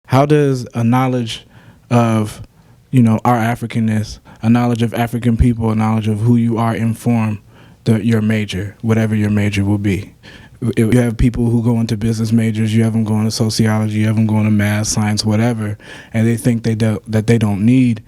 How does a knowledge of, our Africanness, a knowledge of African people, a knowledge of who you are inform your major, whatever your major will be? If you have people who go into business majors, you have them going to sociology, you have them going to math, science, whatever, and they think that they don't need,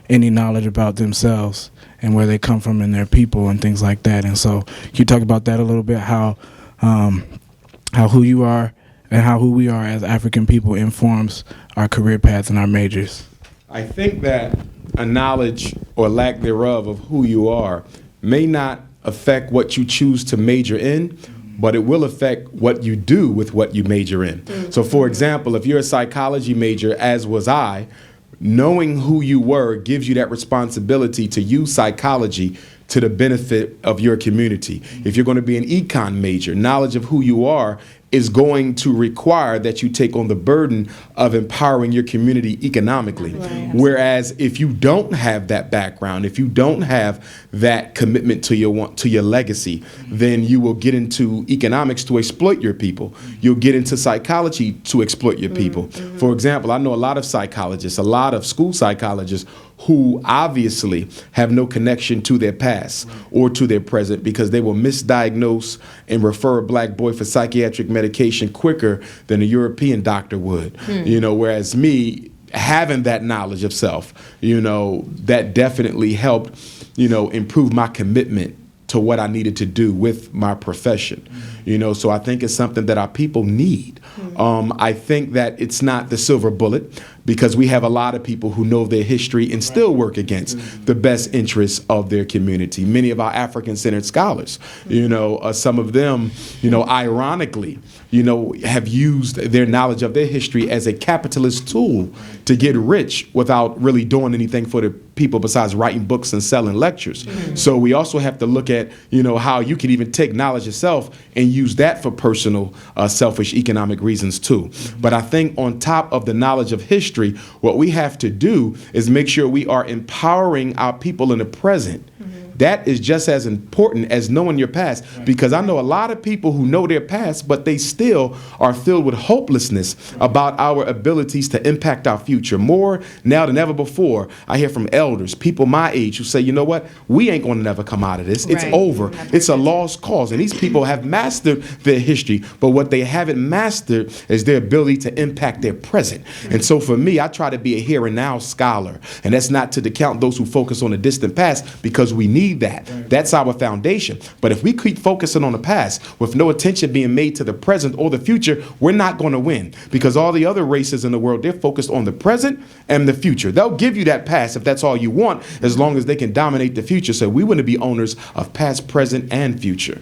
any knowledge about themselves and where they come from and their people and things like that. And so, can you talk about that a little bit? How who you are and how who we are as African people informs our career paths and our majors? I think that a knowledge or lack thereof of who you are may not affect what you choose to major in, but it will affect what you do with what you major in. So for example, if you're a psychology major, as was I, knowing who you were gives you that responsibility to use psychology to the benefit of your community. If you're going to be an econ major, knowledge of who you are is going to require that you take on the burden of empowering your community economically. Right. Whereas if you don't have that background, if you don't have that commitment to your legacy, then you will get into economics to exploit your people. You'll get into psychology to exploit your people. For example, I know a lot of psychologists, a lot of school psychologists who obviously have no connection to their past or to their present because they will misdiagnose and refer a black boy for psychiatric medication quicker than a European doctor would. Whereas me, having that knowledge of self, that definitely helped, improve my commitment to what I needed to do with my profession. So I think it's something that our people need. I think that it's not the silver bullet because we have a lot of people who know their history and still work against the best interests of their community. Many of our African-centered scholars, some of them, ironically, have used their knowledge of their history as a capitalist tool to get rich without really doing anything for the people besides writing books and selling lectures. So we also have to look at, how you can even take knowledge yourself and use that for personal, selfish economic reasons too. But I think on top of the knowledge of history, what we have to do is make sure we are empowering our people in the present. That is just as important as knowing your past, because I know a lot of people who know their past, but they still are filled with hopelessness about our abilities to impact our future. More now than ever before, I hear from elders, people my age, who say, you know what, we ain't going to never come out of this. It's over. It's a lost cause. And these people have mastered their history, but what they haven't mastered is their ability to impact their present. And so for me, I try to be a here and now scholar. And that's not to discount those who focus on the distant past, because we need that. That's our foundation. But if we keep focusing on the past with no attention being made to the present or the future, we're not going to win, because all the other races in the world, they're focused on the present and the future. They'll give you that past if that's all you want, as long as they can dominate the future. So we want to be owners of past, present, and future.